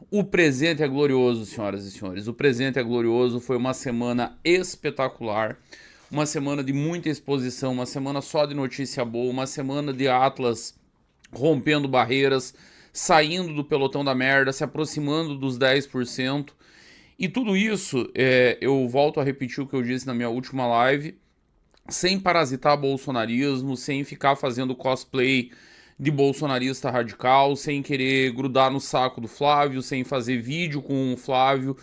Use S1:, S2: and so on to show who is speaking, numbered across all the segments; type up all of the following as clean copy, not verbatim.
S1: O presente é glorioso, senhoras e senhores. O presente é glorioso. Foi uma semana espetacular. Uma semana de muita exposição. Uma semana só de notícia boa. Uma semana de Atlas rompendo barreiras, saindo do pelotão da merda, se aproximando dos 10%. E tudo isso, eu volto a repetir o que eu disse na minha última live, sem parasitar bolsonarismo, sem ficar fazendo cosplay de bolsonarista radical, sem querer grudar no saco do Flávio, sem fazer vídeo com o Flávio,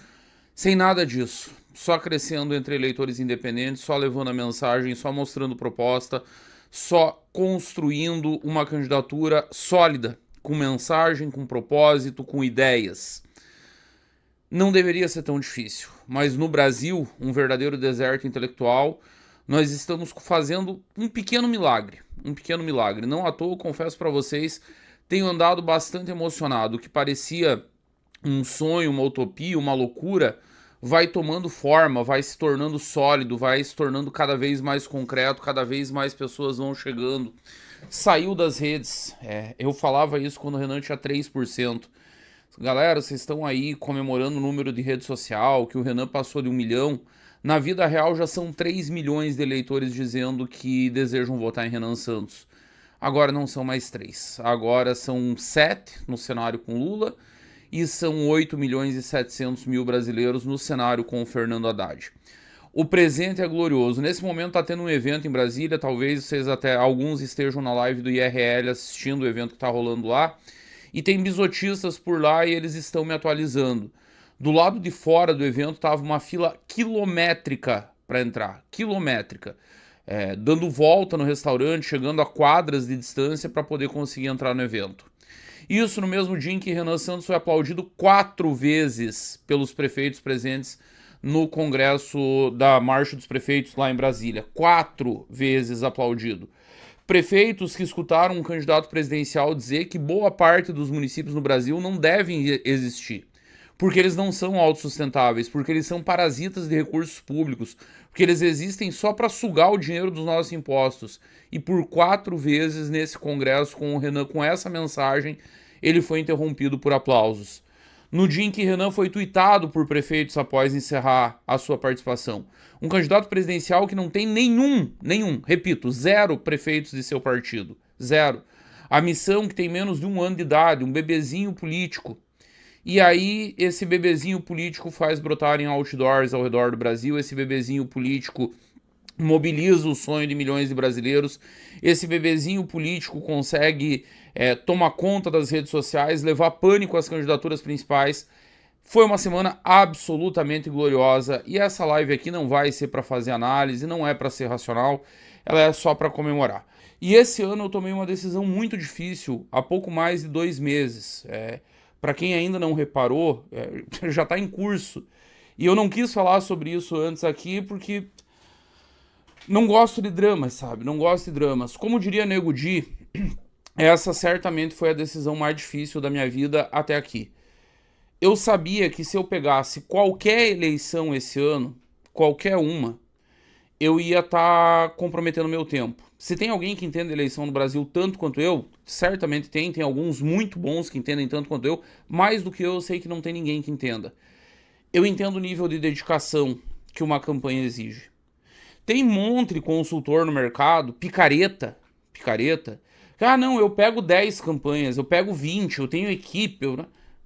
S1: sem nada disso. Só crescendo entre eleitores independentes, só levando a mensagem, só mostrando proposta, só construindo uma candidatura sólida, com mensagem, com propósito, com ideias. Não deveria ser tão difícil, mas no Brasil, um verdadeiro deserto intelectual, nós estamos fazendo um pequeno milagre. Um pequeno milagre. Não à toa, confesso para vocês, tenho andado bastante emocionado. O que parecia um sonho, uma utopia, uma loucura, vai tomando forma, vai se tornando sólido, vai se tornando cada vez mais concreto, cada vez mais pessoas vão chegando. Saiu das redes. Eu falava isso quando o Renan tinha 3%. Galera, vocês estão aí comemorando o número de rede social, que o Renan passou de 1 milhão. Na vida real já são 3 milhões de eleitores dizendo que desejam votar em Renan Santos. Agora não são mais 3. Agora são 7 no cenário com Lula e são 8 milhões e 700 mil brasileiros no cenário com o Fernando Haddad. O presente é glorioso. Nesse momento está tendo um evento em Brasília, talvez vocês até alguns estejam na live do IRL assistindo o evento que está rolando lá. E tem bisotistas por lá e eles estão me atualizando. Do lado de fora do evento estava uma fila quilométrica para entrar. Quilométrica. Dando volta no restaurante, chegando a quadras de distância para poder conseguir entrar no evento. Isso no mesmo dia em que Renan Santos foi aplaudido 4 vezes pelos prefeitos presentes no congresso da Marcha dos Prefeitos lá em Brasília. 4 vezes aplaudido. Prefeitos que escutaram um candidato presidencial dizer que boa parte dos municípios no Brasil não devem existir, porque eles não são autossustentáveis, porque eles são parasitas de recursos públicos, porque eles existem só para sugar o dinheiro dos nossos impostos. E por 4 vezes nesse congresso com o Renan, com essa mensagem, ele foi interrompido por aplausos. No dia em que Renan foi tuitado por prefeitos após encerrar a sua participação. Um candidato presidencial que não tem nenhum, repito, 0 prefeitos de seu partido. 0. A missão que tem menos de 1 ano de idade, um bebezinho político. E aí esse bebezinho político faz brotar em outdoors ao redor do Brasil, esse bebezinho político mobiliza o sonho de milhões de brasileiros, esse bebezinho político consegue tomar conta das redes sociais, levar pânico às candidaturas principais. Foi uma semana absolutamente gloriosa e essa live aqui não vai ser para fazer análise, não é para ser racional, ela é só para comemorar. E esse ano eu tomei uma decisão muito difícil, há pouco mais de 2 meses. Para quem ainda não reparou, já está em curso. E eu não quis falar sobre isso antes aqui porque não gosto de dramas, sabe? Não gosto de dramas. Como diria Nego Di, essa certamente foi a decisão mais difícil da minha vida até aqui. Eu sabia que se eu pegasse qualquer eleição esse ano, qualquer uma, eu ia estar comprometendo meu tempo. Se tem alguém que entende eleição no Brasil tanto quanto eu, certamente tem alguns muito bons que entendem tanto quanto eu, mais do que eu sei que não tem ninguém que entenda. Eu entendo o nível de dedicação que uma campanha exige. Tem um monte de consultor no mercado, picareta. Ah, não, eu pego 10 campanhas, eu pego 20, eu tenho equipe.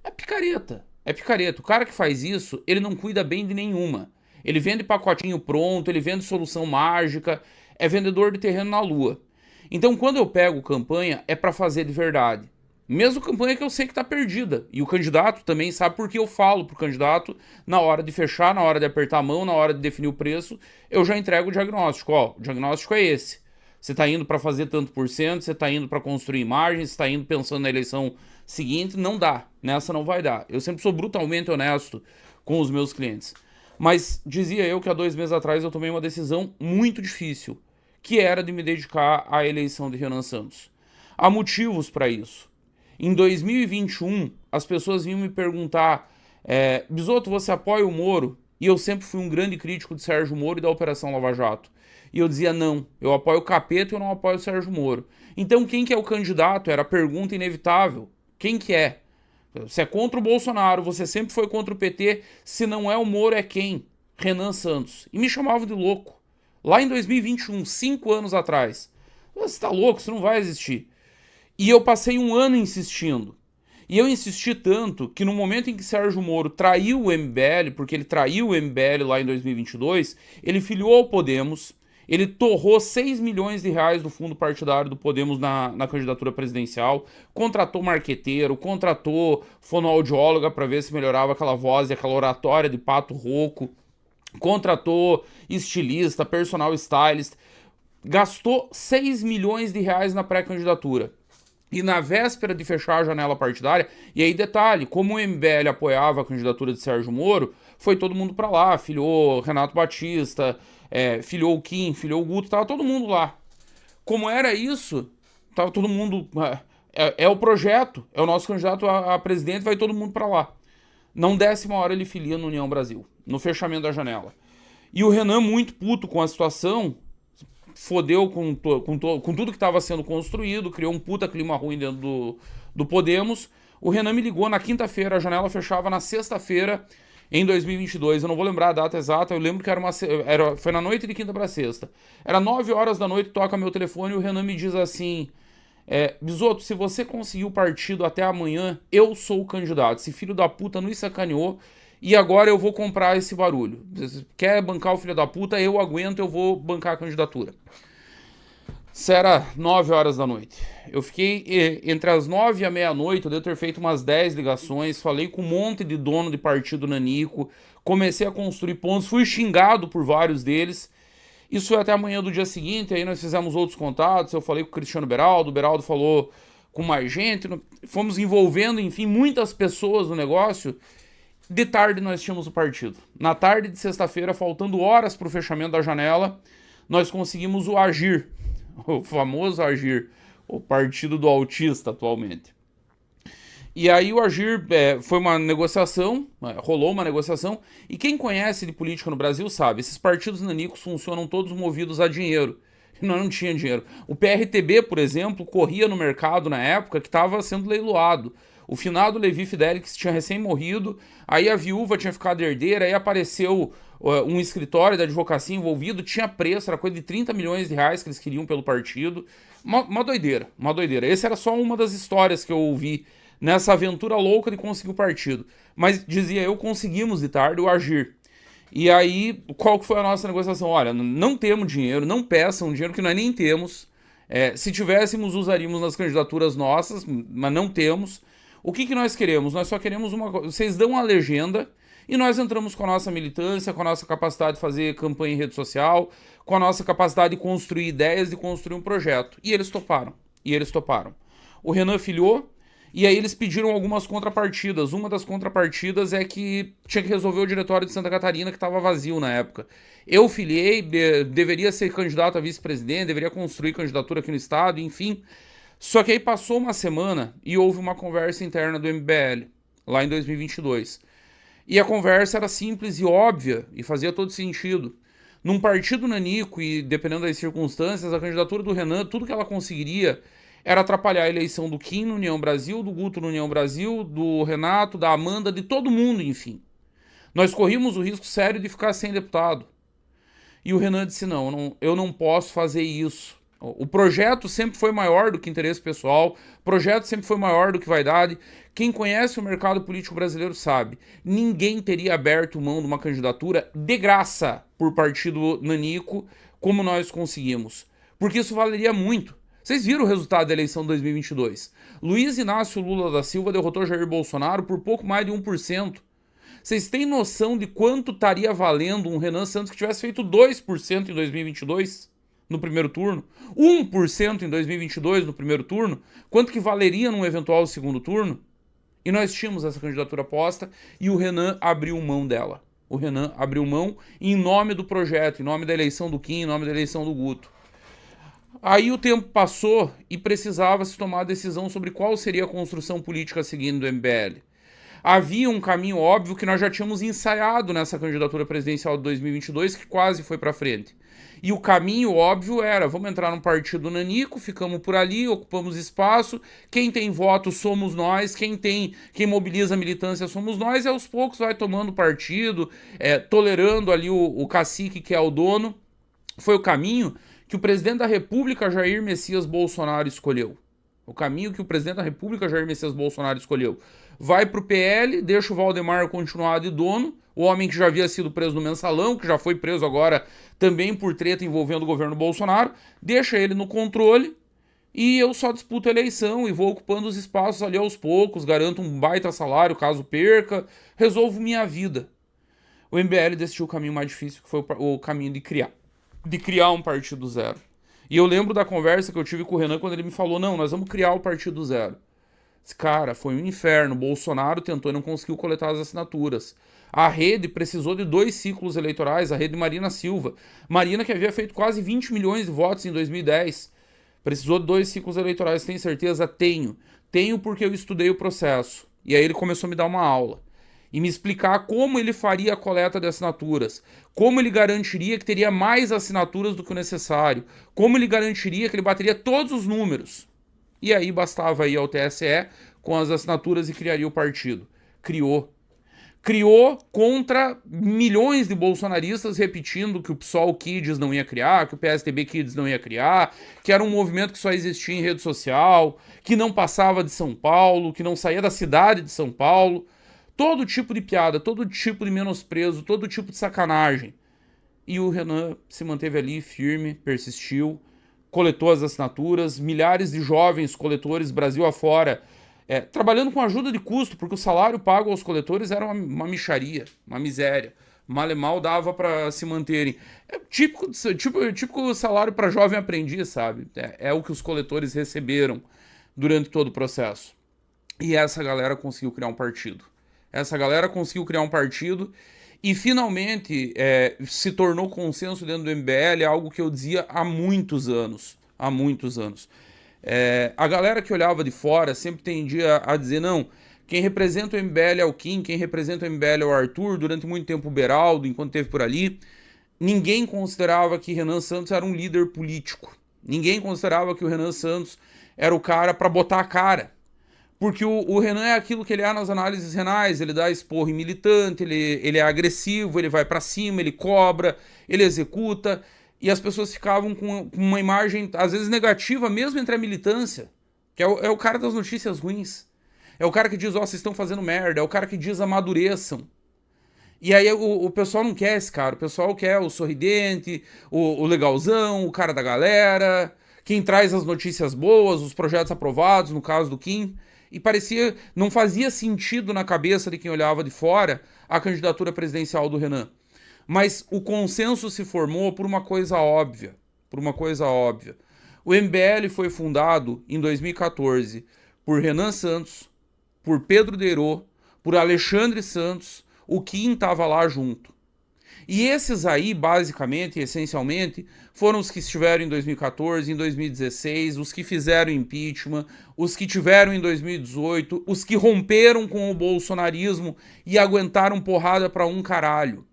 S1: É picareta. O cara que faz isso, ele não cuida bem de nenhuma. Ele vende pacotinho pronto, ele vende solução mágica, é vendedor de terreno na lua. Então, quando eu pego campanha, é para fazer de verdade. Mesmo campanha que eu sei que tá perdida. E o candidato também sabe porque eu falo pro candidato, na hora de fechar, na hora de apertar a mão, na hora de definir o preço, eu já entrego o diagnóstico. Ó, o diagnóstico é esse. Você tá indo para fazer tanto por cento, você tá indo para construir imagem, você tá indo pensando na eleição seguinte, não dá. Nessa não vai dar. Eu sempre sou brutalmente honesto com os meus clientes. Mas dizia eu que há 2 meses atrás eu tomei uma decisão muito difícil, que era de me dedicar à eleição de Renan Santos. Há motivos para isso. Em 2021, as pessoas vinham me perguntar, Bisotto, você apoia o Moro? E eu sempre fui um grande crítico de Sérgio Moro e da Operação Lava Jato. E eu dizia, não, eu apoio o Capeta e eu não apoio o Sérgio Moro. Então quem que é o candidato? Era a pergunta inevitável. Quem que é? Você é contra o Bolsonaro, você sempre foi contra o PT, se não é o Moro é quem? Renan Santos. E me chamavam de louco. Lá em 2021, 5 anos atrás. Você tá louco, isso não vai existir. E eu passei um ano insistindo. E eu insisti tanto que no momento em que Sérgio Moro traiu o MBL, porque ele traiu o MBL lá em 2022, ele filiou ao Podemos, ele torrou 6 milhões de reais do fundo partidário do Podemos na candidatura presidencial, contratou marqueteiro, contratou fonoaudióloga para ver se melhorava aquela voz e aquela oratória de pato rouco, contratou estilista, personal stylist, gastou 6 milhões de reais na pré-candidatura. E na véspera de fechar a janela partidária, e aí detalhe, como o MBL apoiava a candidatura de Sérgio Moro, foi todo mundo pra lá, filiou Renato Batista, filiou o Kim, filiou o Guto, tava todo mundo lá. Como era isso, tava todo mundo... É o projeto, é o nosso candidato a presidente, vai todo mundo pra lá. Não 10ª hora ele filia no União Brasil, no fechamento da janela. E o Renan, muito puto com a situação, fodeu com tudo que estava sendo construído, criou um puta clima ruim dentro do Podemos. O Renan me ligou na quinta-feira, a janela fechava na sexta-feira, em 2022. Eu não vou lembrar a data exata, eu lembro que foi na noite de quinta para sexta. Era 9 horas da noite, toca meu telefone e o Renan me diz assim... Bisotto, se você conseguir o partido até amanhã, eu sou o candidato. Esse filho da puta nos sacaneou e agora eu vou comprar esse barulho. Você quer bancar o filho da puta? Eu aguento, eu vou bancar a candidatura. Isso era 9 horas da noite. Eu fiquei entre as 9 e a meia-noite, eu devo ter feito umas 10 ligações, falei com um monte de dono de partido nanico, comecei a construir pontos, fui xingado por vários deles. Isso foi até amanhã do dia seguinte, aí nós fizemos outros contatos, eu falei com o Cristiano Beraldo, o Beraldo falou com mais gente, fomos envolvendo, enfim, muitas pessoas no negócio. De tarde nós tínhamos o partido. Na tarde de sexta-feira, faltando horas para o fechamento da janela, nós conseguimos o Agir, o famoso Agir, o partido do autista atualmente. E aí o Agir foi uma negociação, rolou uma negociação, e quem conhece de política no Brasil sabe, esses partidos nanicos funcionam todos movidos a dinheiro. E nós não tinha dinheiro. O PRTB, por exemplo, corria no mercado na época que estava sendo leiloado. O finado Levi Fidelix tinha recém morrido, aí a viúva tinha ficado herdeira, aí apareceu um escritório da advocacia envolvido, tinha preço, era coisa de 30 milhões de reais que eles queriam pelo partido. Uma doideira, uma doideira. Essa era só uma das histórias que eu ouvi nessa aventura louca de conseguir o partido. Mas dizia eu, conseguimos de tarde o Agir. E aí, qual que foi a nossa negociação? Olha, não temos dinheiro, não peçam dinheiro que nós nem temos. Se tivéssemos, usaríamos nas candidaturas nossas, mas não temos. O que nós queremos? Nós só queremos uma coisa. Vocês dão a legenda e nós entramos com a nossa militância, com a nossa capacidade de fazer campanha em rede social, com a nossa capacidade de construir ideias, de construir um projeto. E eles toparam. O Renan filiou. E aí eles pediram algumas contrapartidas. Uma das contrapartidas é que tinha que resolver o diretório de Santa Catarina, que estava vazio na época. Eu filiei, deveria ser candidato a vice-presidente, deveria construir candidatura aqui no estado, enfim. Só que aí passou uma semana e houve uma conversa interna do MBL, lá em 2022. E a conversa era simples e óbvia, e fazia todo sentido. Num partido nanico, e dependendo das circunstâncias, a candidatura do Renan, tudo que ela conseguiria era atrapalhar a eleição do Kim no União Brasil, do Guto no União Brasil, do Renato, da Amanda, de todo mundo, enfim. Nós corríamos o risco sério de ficar sem deputado. E o Renan disse, não, eu não posso fazer isso. O projeto sempre foi maior do que interesse pessoal, o projeto sempre foi maior do que vaidade. Quem conhece o mercado político brasileiro sabe, ninguém teria aberto mão de uma candidatura de graça por partido nanico, como nós conseguimos. Porque isso valeria muito. Vocês viram o resultado da eleição de 2022. Luiz Inácio Lula da Silva derrotou Jair Bolsonaro por pouco mais de 1%. Vocês têm noção de quanto estaria valendo um Renan Santos que tivesse feito 2% em 2022 no primeiro turno? 1% em 2022 no primeiro turno? Quanto que valeria num eventual segundo turno? E nós tínhamos essa candidatura posta e o Renan abriu mão dela. O Renan abriu mão em nome do projeto, em nome da eleição do Kim, em nome da eleição do Guto. Aí o tempo passou e precisava se tomar a decisão sobre qual seria a construção política seguindo do MBL. Havia um caminho óbvio que nós já tínhamos ensaiado nessa candidatura presidencial de 2022, que quase foi para frente. E o caminho óbvio era, vamos entrar num partido nanico, ficamos por ali, ocupamos espaço, quem tem voto somos nós, quem mobiliza a militância somos nós, e aos poucos vai tomando partido, tolerando ali o cacique que é o dono. Foi o caminho que o presidente da República, Jair Messias Bolsonaro, escolheu. O caminho que o presidente da República, Jair Messias Bolsonaro, escolheu. Vai pro PL, deixa o Valdemar continuar de dono, o homem que já havia sido preso no Mensalão, que já foi preso agora também por treta envolvendo o governo Bolsonaro, deixa ele no controle e eu só disputo a eleição e vou ocupando os espaços ali aos poucos, garanto um baita salário caso perca, resolvo minha vida. O MBL decidiu o caminho mais difícil, que foi o caminho de criar um partido zero. E eu lembro da conversa que eu tive com o Renan quando ele me falou, não, nós vamos criar o partido zero. Cara, foi um inferno. Bolsonaro tentou e não conseguiu coletar as assinaturas. A rede precisou de 2 ciclos eleitorais, a rede Marina Silva. Marina que havia feito quase 20 milhões de votos em 2010. Precisou de 2 ciclos eleitorais, tem certeza? Tenho. Tenho porque eu estudei o processo. E aí ele começou a me dar uma aula. E me explicar como ele faria a coleta de assinaturas. Como ele garantiria que teria mais assinaturas do que o necessário. Como ele garantiria que ele bateria todos os números. E aí bastava ir ao TSE com as assinaturas e criaria o partido. Criou contra milhões de bolsonaristas repetindo que o PSOL Kids não ia criar, que o PSDB Kids não ia criar, que era um movimento que só existia em rede social, que não passava de São Paulo, que não saía da cidade de São Paulo. Todo tipo de piada, todo tipo de menosprezo, todo tipo de sacanagem. E o Renan se manteve ali firme, persistiu, coletou as assinaturas, milhares de jovens coletores Brasil afora, trabalhando com ajuda de custo, porque o salário pago aos coletores era uma mixaria, uma miséria. Mal e mal dava para se manterem. É típico salário para jovem aprendiz, sabe? É o que os coletores receberam durante todo o processo. E essa galera conseguiu criar um partido. E finalmente se tornou consenso dentro do MBL, algo que eu dizia há muitos anos. A galera que olhava de fora sempre tendia a dizer, não, quem representa o MBL é o Kim, quem representa o MBL é o Arthur, durante muito tempo o Beraldo, enquanto esteve por ali. Ninguém considerava que Renan Santos era um líder político. Ninguém considerava que o Renan Santos era o cara para botar a cara. Porque o Renan é aquilo que ele é nas análises renais, ele dá esporro em militante, ele é agressivo, ele vai pra cima, ele cobra, ele executa, e as pessoas ficavam com uma imagem, às vezes negativa, mesmo entre a militância, que é o cara das notícias ruins. É o cara que diz, vocês estão fazendo merda, é o cara que diz, amadureçam. E aí o pessoal não quer esse cara, o pessoal quer o sorridente, o legalzão, o cara da galera, quem traz as notícias boas, os projetos aprovados, no caso do Kim. E não fazia sentido na cabeça de quem olhava de fora a candidatura presidencial do Renan. Mas o consenso se formou por uma coisa óbvia. O MBL foi fundado em 2014 por Renan Santos, por Pedro Deirô, por Alexandre Santos, o Kim estava lá junto. E esses aí, basicamente, essencialmente, foram os que estiveram em 2014, em 2016, os que fizeram impeachment, os que tiveram em 2018, os que romperam com o bolsonarismo e aguentaram porrada pra um caralho.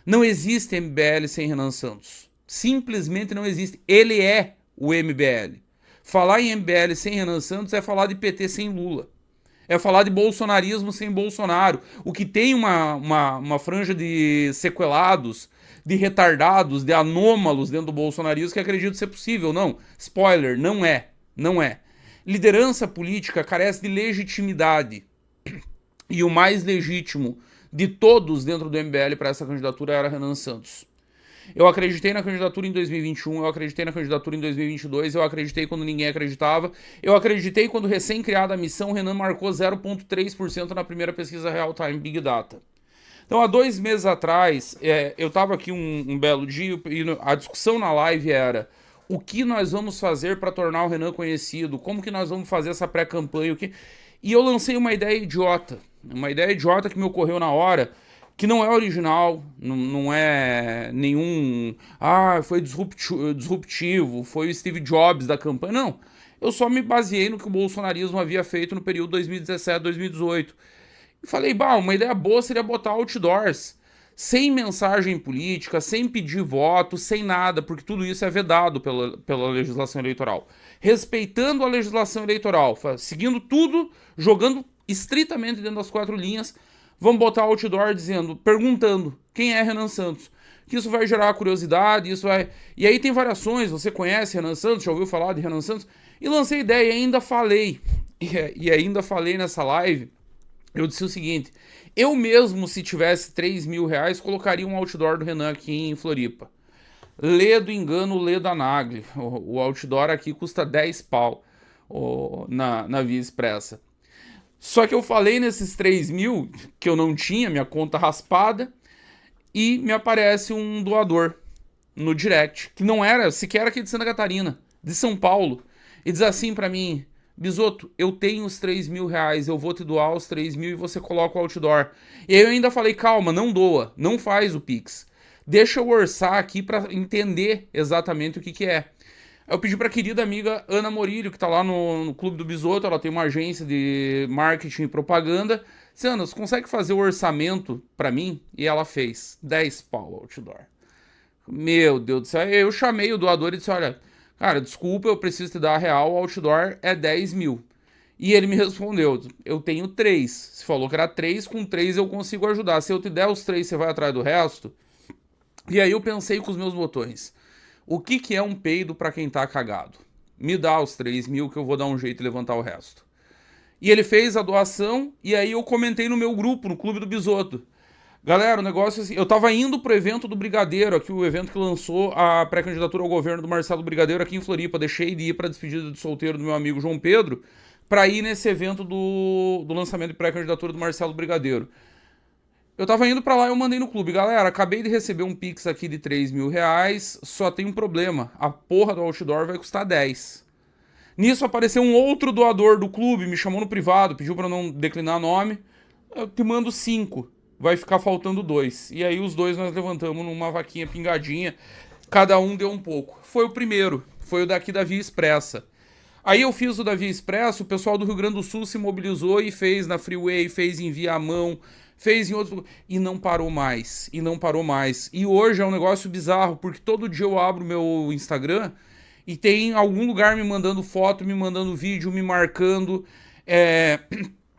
S1: Não existe MBL sem Renan Santos. Simplesmente não existe. Ele é o MBL. Falar em MBL sem Renan Santos é falar de PT sem Lula. É falar de bolsonarismo sem Bolsonaro. O que tem uma franja de sequelados, de retardados, de anômalos dentro do bolsonarismo que acredito ser possível. Não. Spoiler, não é. Liderança política carece de legitimidade. E o mais legítimo de todos dentro do MBL para essa candidatura era Renan Santos. Eu acreditei na candidatura em 2021, eu acreditei na candidatura em 2022, eu acreditei quando ninguém acreditava, eu acreditei quando recém-criada a missão, o Renan marcou 0,3% na primeira pesquisa Real Time Big Data. Então, há 2 meses atrás, eu estava aqui um belo dia e a discussão na live era o que nós vamos fazer para tornar o Renan conhecido, como que nós vamos fazer essa pré-campanha, e eu lancei uma ideia idiota que me ocorreu na hora, que não é original, não é nenhum... foi disruptivo, foi o Steve Jobs da campanha. Não, eu só me baseei no que o bolsonarismo havia feito no período 2017-2018. E falei, bah, uma ideia boa seria botar outdoors, sem mensagem política, sem pedir voto, sem nada, porque tudo isso é vedado pela legislação eleitoral. Respeitando a legislação eleitoral, seguindo tudo, jogando estritamente dentro das 4 linhas, vamos botar outdoor dizendo, perguntando quem é Renan Santos. Que isso vai gerar curiosidade, isso vai... E aí tem variações, você conhece Renan Santos, já ouviu falar de Renan Santos? E lancei ideia e ainda falei, e ainda falei nessa live, eu disse o seguinte, eu mesmo, se tivesse 3 mil reais, colocaria um outdoor do Renan aqui em Floripa. Lê do engano, lê da Nagli. O outdoor aqui custa 10 pau na Via Expressa. Só que eu falei nesses 3 mil, que eu não tinha, minha conta raspada, e me aparece um doador no direct, que não era sequer aqui de Santa Catarina, de São Paulo, e diz assim pra mim, Bisoto, eu tenho os 3 mil reais, eu vou te doar os 3 mil e você coloca o outdoor. E aí eu ainda falei, calma, não doa, não faz o Pix. Deixa eu orçar aqui pra entender exatamente o que é. Eu pedi pra querida amiga Ana Morilho, que tá lá no Clube do Bisoto, ela tem uma agência de marketing e propaganda. Ana, você consegue fazer o orçamento pra mim? E ela fez 10 pau outdoor. Meu Deus do céu, eu chamei o doador e disse, olha, cara, desculpa, eu preciso te dar a real, o outdoor é 10 mil. E ele me respondeu, eu tenho 3. Você falou que era 3, com 3 eu consigo ajudar. Se eu te der os 3, você vai atrás do resto? E aí eu pensei com os meus botões, o que é um peido pra quem tá cagado? Me dá os 3 mil que eu vou dar um jeito de levantar o resto. E ele fez a doação, e aí eu comentei no meu grupo, no Clube do Bisoto. Galera, o negócio é assim, eu tava indo pro evento do Brigadeiro, aqui o evento que lançou a pré-candidatura ao governo do Marcelo Brigadeiro aqui em Floripa. Deixei de ir pra despedida de solteiro do meu amigo João Pedro, pra ir nesse evento do lançamento de pré-candidatura do Marcelo Brigadeiro. Eu tava indo pra lá e eu mandei no clube. Galera, acabei de receber um Pix aqui de 3 mil reais, só tem um problema. A porra do outdoor vai custar 10. Nisso apareceu um outro doador do clube, me chamou no privado, pediu pra não declinar nome. Eu te mando 5, vai ficar faltando 2. E aí os 2 nós levantamos numa vaquinha pingadinha, cada um deu um pouco. Foi o primeiro, foi o daqui da Via Expressa. Aí eu fiz o da Via Expressa, o pessoal do Rio Grande do Sul se mobilizou e fez na Freeway, fez em Viamão, fez em outros... E não parou mais, e não parou mais. E hoje é um negócio bizarro, porque todo dia eu abro meu Instagram e tem algum lugar me mandando foto, me mandando vídeo, me marcando.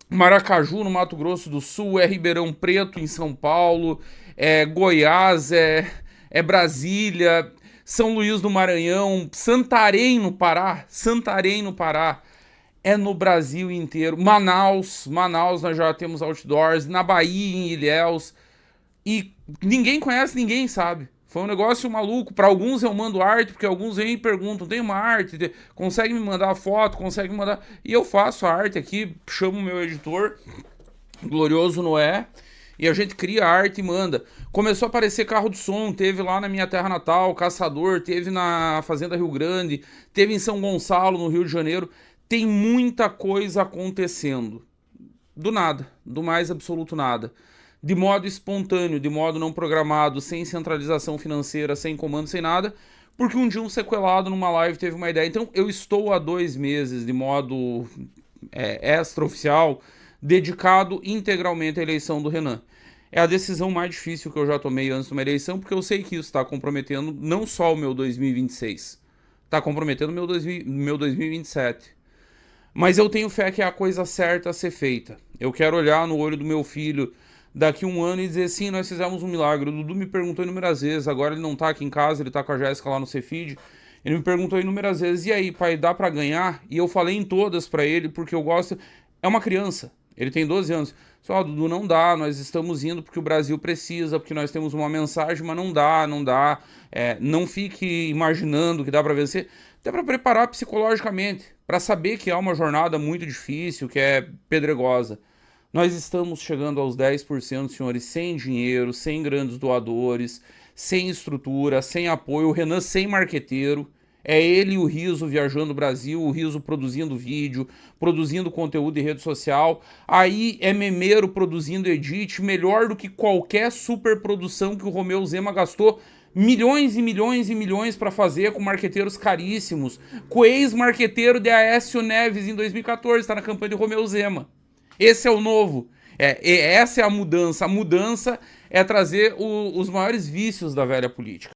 S1: Maracaju, no Mato Grosso do Sul, é Ribeirão Preto, em São Paulo, é Goiás, é Brasília, São Luís do Maranhão, Santarém, no Pará, é no Brasil inteiro. Manaus nós já temos outdoors, na Bahia, em Ilhéus, e ninguém conhece ninguém, sabe? Foi um negócio maluco. Para alguns eu mando arte, porque alguns vêm e perguntam, tem uma arte, consegue me mandar foto, consegue me mandar... E eu faço a arte aqui, chamo o meu editor, Glorioso Noé, e a gente cria a arte e manda. Começou a aparecer carro de som, teve lá na minha terra natal, Caçador, teve na Fazenda Rio Grande, teve em São Gonçalo, no Rio de Janeiro. Tem muita coisa acontecendo. Do nada, do mais absoluto nada. De modo espontâneo, de modo não programado, sem centralização financeira, sem comando, sem nada, porque um dia um sequelado numa live teve uma ideia. Então eu estou há 2 meses, de modo extraoficial, dedicado integralmente à eleição do Renan. É a decisão mais difícil que eu já tomei antes de uma eleição, porque eu sei que isso está comprometendo não só o meu 2026, está comprometendo o meu 2027. Mas eu tenho fé que é a coisa certa a ser feita. Eu quero olhar no olho do meu filho daqui 1 ano e dizer, sim, nós fizemos um milagre. O Dudu me perguntou inúmeras vezes, agora ele não tá aqui em casa, ele tá com a Jéssica lá no Cefid. Ele me perguntou inúmeras vezes, e aí, pai, dá pra ganhar? E eu falei em todas pra ele, porque eu gosto... É uma criança, ele tem 12 anos. Só, Dudu, não dá, nós estamos indo porque o Brasil precisa, porque nós temos uma mensagem, mas não dá. Não fique imaginando que dá pra vencer. Até pra preparar psicologicamente, pra saber que é uma jornada muito difícil, que é pedregosa. Nós estamos chegando aos 10%, senhores, sem dinheiro, sem grandes doadores, sem estrutura, sem apoio. O Renan sem marqueteiro. É ele e o Riso viajando o Brasil, o Riso produzindo vídeo, produzindo conteúdo em rede social. Aí é memeiro produzindo edit, melhor do que qualquer superprodução que o Romeu Zema gastou milhões e milhões e milhões para fazer com marqueteiros caríssimos. Com o ex-marqueteiro de Aécio Neves em 2014, está na campanha de Romeu Zema. Esse é o novo. Essa é a mudança. A mudança é trazer os maiores vícios da velha política.